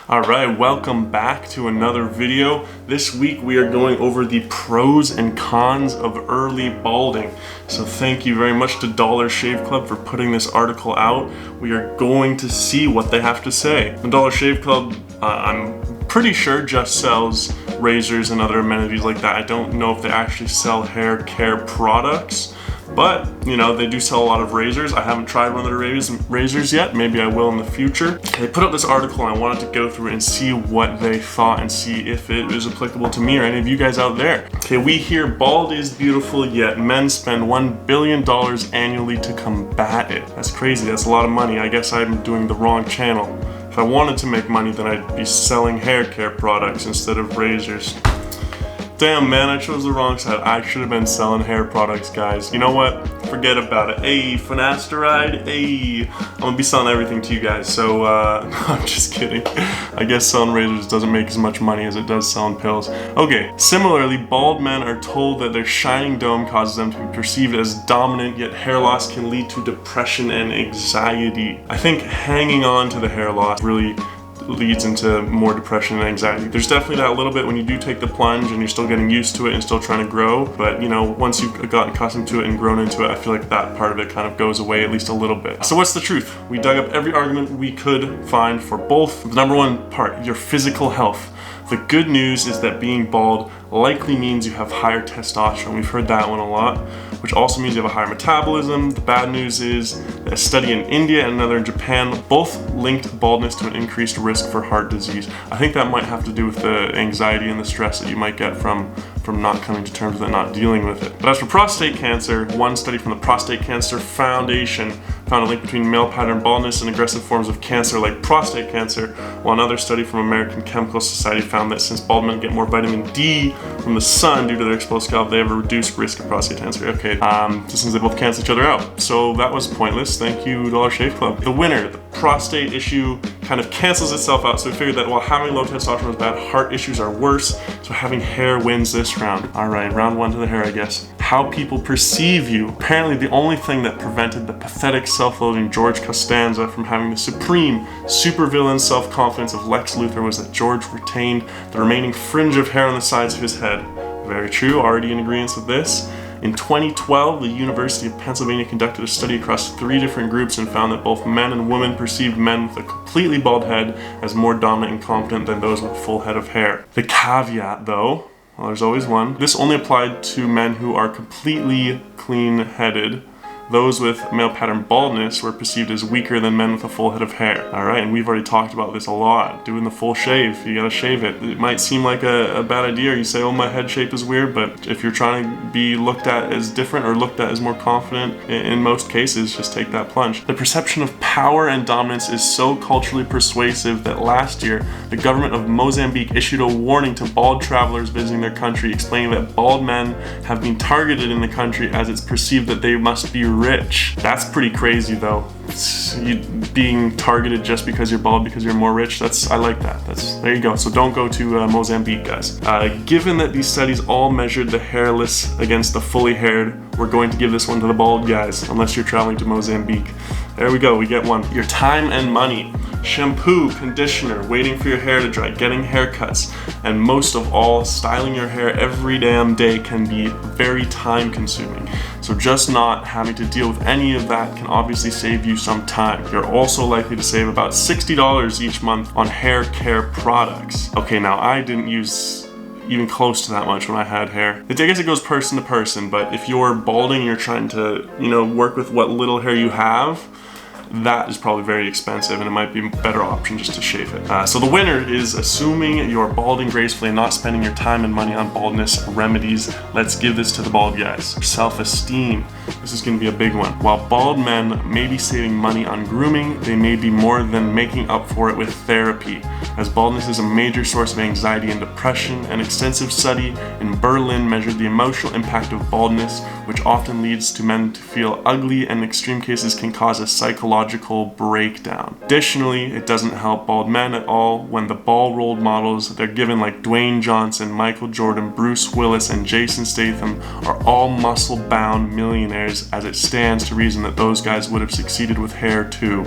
Alright, welcome back to another video. This week we are going over the pros and cons of early balding. So thank you very much to Dollorshave Club for putting this article out. We are going to see what they have to say. The Dollorshave Club, I'm pretty sure, just sells razors and other amenities like that. I don't know if they actually sell hair care products. But, you know, they do sell a lot of razors. I haven't tried one of their razors yet. Maybe I will in the future. They put up this article and I wanted to go through it and see what they thought and see if it is applicable to me or any of you guys out there. Okay, we hear bald is beautiful, yet men spend $1 billion annually to combat it. That's crazy. That's a lot of money. I guess I'm doing the wrong channel. If I wanted to make money, then I'd be selling hair care products instead of razors. Damn, man, I chose the wrong side. I should have been selling hair products, guys. You know what? Forget about it. Hey, finasteride, hey. I'm gonna be selling everything to you guys, so, I'm just kidding. I guess selling razors doesn't make as much money as it does selling pills. Okay, similarly, bald men are told that their shining dome causes them to be perceived as dominant, yet hair loss can lead to depression and anxiety. I think hanging on to the hair loss really leads into more depression and anxiety. There's definitely that a little bit when you do take the plunge and you're still getting used to it and still trying to grow, but you know, once you've gotten accustomed to it and grown into it, I feel like that part of it kind of goes away at least a little bit. So what's the truth? We dug up every argument we could find for both. The number one part, your physical health. The good news is that being bald likely means you have higher testosterone. We've heard that one a lot, which also means you have a higher metabolism. The bad news is that a study in India and another in Japan both linked baldness to an increased risk for heart disease. I think that might have to do with the anxiety and the stress that you might get from not coming to terms with it, not dealing with it. But as for prostate cancer, one study from the Prostate Cancer Foundation found a link between male pattern baldness and aggressive forms of cancer like prostate cancer, while another study from American Chemical Society found that since bald men get more vitamin D from the sun due to their exposed scalp, they have a reduced risk of prostate cancer. Okay, just since they both cancel each other out. So that was pointless. Thank you, Dollorshave Club. The winner, the prostate issue kind of cancels itself out, so we figured that while having low testosterone is bad, heart issues are worse, so having hair wins this round. Alright, round one to the hair, I guess. How people perceive you. Apparently the only thing that prevented the pathetic, self-loathing George Costanza from having the supreme, supervillain self-confidence of Lex Luthor was that George retained the remaining fringe of hair on the sides of his head. Very true, already in agreement with this. In 2012, the University of Pennsylvania conducted a study across 3 different groups and found that both men and women perceived men with a completely bald head as more dominant and confident than those with a full head of hair. The caveat, though, well, there's always one, this only applied to men who are completely clean-headed. Those with male pattern baldness were perceived as weaker than men with a full head of hair. Alright, and we've already talked about this a lot. Doing the full shave, you gotta shave it. It might seem like a bad idea, or you say, oh, my head shape is weird, but if you're trying to be looked at as different or looked at as more confident, in most cases, just take that plunge. The perception of power and dominance is so culturally persuasive that last year, the government of Mozambique issued a warning to bald travelers visiting their country, explaining that bald men have been targeted in the country as it's perceived that they must be rich. That's pretty crazy though. You being targeted just because you're bald because you're more rich, I like that. There you go. So don't go to Mozambique, guys. Given that these studies all measured the hairless against the fully haired, we're going to give this one to the bald guys, unless you're traveling to Mozambique. There we go, we get one. Your time and money. Shampoo, conditioner, waiting for your hair to dry, getting haircuts, and most of all, styling your hair every damn day can be very time consuming. So just not having to deal with any of that can obviously save you some time. You're also likely to save about $60 each month on hair care products. Okay, now I didn't use even close to that much when I had hair. I guess it goes person to person, but if you're balding and you're trying to, you know, work with what little hair you have, that is probably very expensive and it might be a better option just to shave it. So the winner is assuming you're balding gracefully and not spending your time and money on baldness remedies. Let's give this to the bald guys. Self-esteem. This is going to be a big one. While bald men may be saving money on grooming, they may be more than making up for it with therapy, as baldness is a major source of anxiety and depression. An extensive study in Berlin measured the emotional impact of baldness, which often leads to men to feel ugly and in extreme cases can cause a psychological psychological breakdown. Additionally, it doesn't help bald men at all when the bald role models they're given, like Dwayne Johnson, Michael Jordan, Bruce Willis, and Jason Statham, are all muscle-bound millionaires, as it stands to reason that those guys would have succeeded with hair too.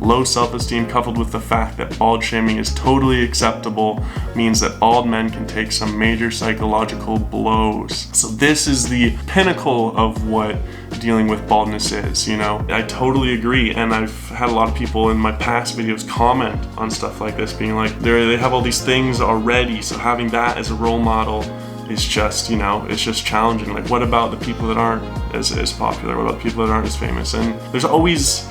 Low self-esteem coupled with the fact that bald shaming is totally acceptable means that bald men can take some major psychological blows. So this is the pinnacle of what dealing with baldness is, you know. I totally agree, and I've had a lot of people in my past videos comment on stuff like this, being like, they have all these things already, so having that as a role model is just, you know, it's just challenging. Like, what about the people that aren't as popular? What about people that aren't as famous? And there's always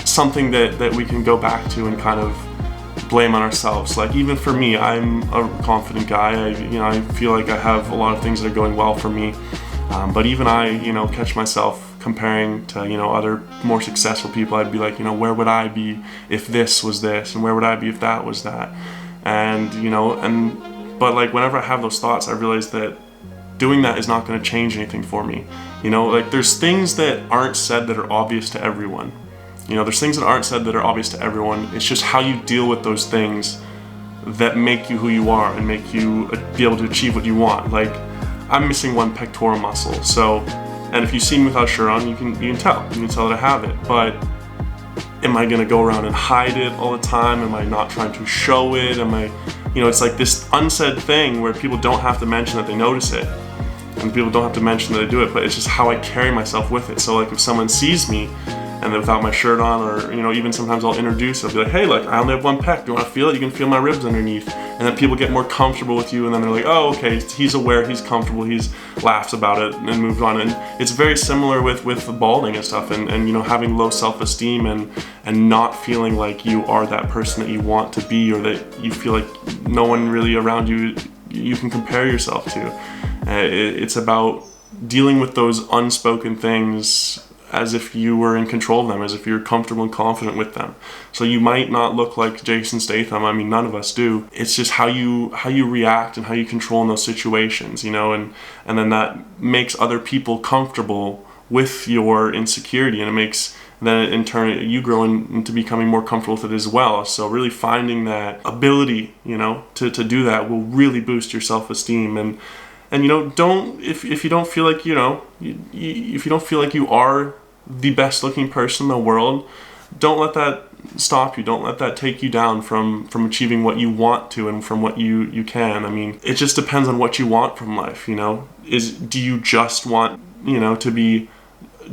something that we can go back to and kind of blame on ourselves. Like, even for me, I'm a confident guy. I feel like I have a lot of things that are going well for me. But even I, catch myself comparing to, other more successful people. I'd be like, where would I be if this was this, and where would I be if that was that? And, but like whenever I have those thoughts, I realize that doing that is not going to change anything for me. Like there's things that aren't said that are obvious to everyone. There's things that aren't said that are obvious to everyone. It's just how you deal with those things that make you who you are and make you be able to achieve what you want. Like, I'm missing one pectoral muscle, so, and if you see me without a shirt on, you can tell that I have it. But am I gonna go around and hide it all the time? Am I not trying to show it? Am I, it's like this unsaid thing where people don't have to mention that they notice it, and people don't have to mention that I do it, but it's just how I carry myself with it. So like if someone sees me and then without my shirt on, or even sometimes I'll introduce, I'll be like, hey, like I only have one pec, do you want to feel it? You can feel my ribs underneath. And then people get more comfortable with you, and then they're like, oh, okay, he's aware, he's comfortable, he's laughs about it and moves on. And it's very similar with balding and stuff, and having low self-esteem and not feeling like you are that person that you want to be, or that you feel like no one really around you can compare yourself to. It's about dealing with those unspoken things as if you were in control of them, as if you're comfortable and confident with them. So you might not look like Jason Statham. I mean, none of us do. It's just how you react and how you control in those situations, and then that makes other people comfortable with your insecurity, and it makes then in turn you grow into becoming more comfortable with it as well. So really finding that ability, to do that will really boost your self-esteem. And don't, if you don't feel like, if you don't feel like you are the best looking person in the world, don't let that stop you. Don't let that take you down from achieving what you want to and from what you can. I mean, it just depends on what you want from life, do you just want, to be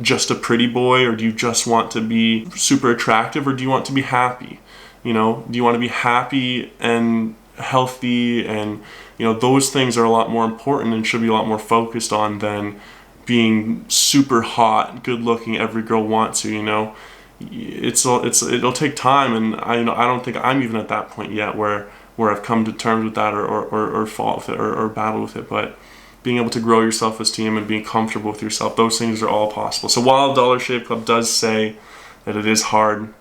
just a pretty boy, or do you just want to be super attractive, or do you want to be happy? Do you want to be happy and healthy? And those things are a lot more important and should be a lot more focused on than being super hot, good looking, every girl wants you. It'll take time, and I don't think I'm even at that point yet where I've come to terms with that or fought with it or battle with it. But being able to grow your self-esteem and being comfortable with yourself, those things are all possible. So while Dollorshave Club does say that it is hard,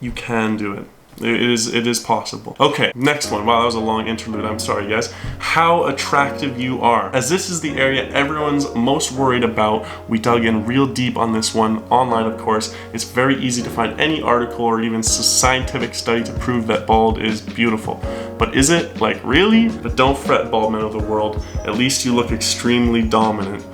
you can do it. It is possible. Okay, next one. Wow, that was a long interlude. I'm sorry, guys. How attractive you are. As this is the area everyone's most worried about, we dug in real deep on this one, online of course. It's very easy to find any article or even scientific study to prove that bald is beautiful. But is it? Like, really? But don't fret, bald men of the world. At least you look extremely dominant.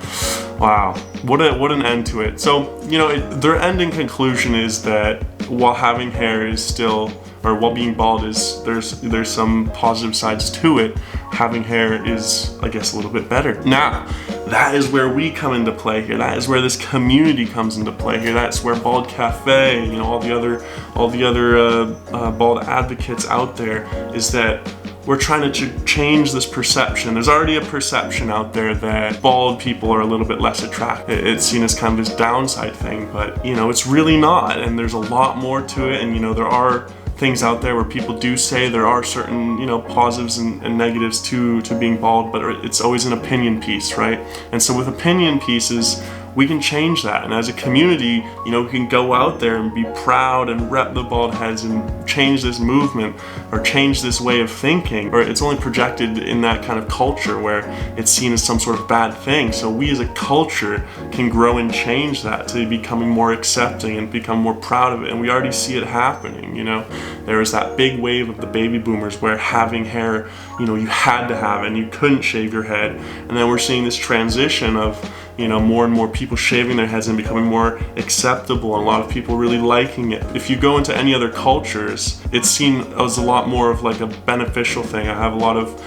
Wow, what an end to it. So, their ending conclusion is that while having hair is still, or while being bald is, there's some positive sides to it, having hair is, I guess, a little bit better. Now, that is where we come into play here. That is where this community comes into play here. That's where Bald Cafe, all the other bald advocates out there, is that we're trying to change this perception. There's already a perception out there that bald people are a little bit less attractive. It's seen as kind of this downside thing, but it's really not. And there's a lot more to it. And there are things out there where people do say there are certain positives and negatives to being bald, but it's always an opinion piece, right? And so with opinion pieces, we can change that. And as a community, you know, we can go out there and be proud and rep the bald heads and change this movement or change this way of thinking. Or it's only projected in that kind of culture where it's seen as some sort of bad thing. So we as a culture can grow and change that to becoming more accepting and become more proud of it. And we already see it happening, you know. There was that big wave of the baby boomers where having hair, you know, you had to have it and you couldn't shave your head. And then we're seeing this transition of, you know, more and more people shaving their heads and becoming more acceptable, and a lot of people really liking it. If you go into any other cultures, it's seen as a lot more of like a beneficial thing. I have a lot of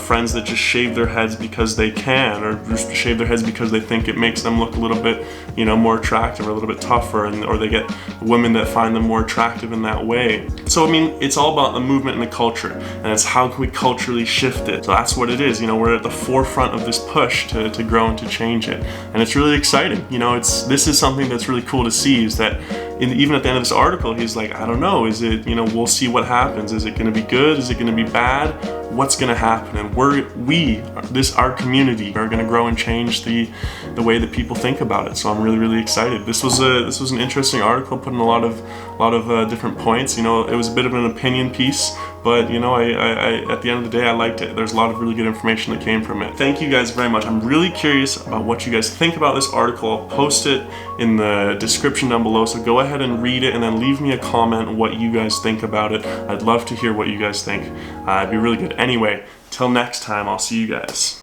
friends that just shave their heads because they can, or just shave their heads because they think it makes them look a little bit, you know, more attractive or a little bit tougher, and or they get women that find them more attractive in that way. So I mean, it's all about the movement and the culture, and it's how can we culturally shift it. So that's what it is. You know, we're at the forefront of this push to grow and to change it, and it's really exciting. You know, this is something that's really cool to see, is that even at the end of this article, he's like, I don't know, is it, you know, we'll see what happens. Is it going to be good? Is it going to be bad? What's going to happen? And our community are going to grow and change the way that people think about it. So I'm really, really excited. This was an interesting article, putting a lot of different points. You know, it was a bit of an opinion piece, but you know, I at the end of the day, I liked it. There's a lot of really good information that came from it. Thank you guys very much. I'm really curious about what you guys think about this article. I'll post it in the description down below, so go ahead and read it and then leave me a comment on what you guys think about it. I'd love to hear what you guys think. It'd be really good. Anyway, till next time, I'll see you guys.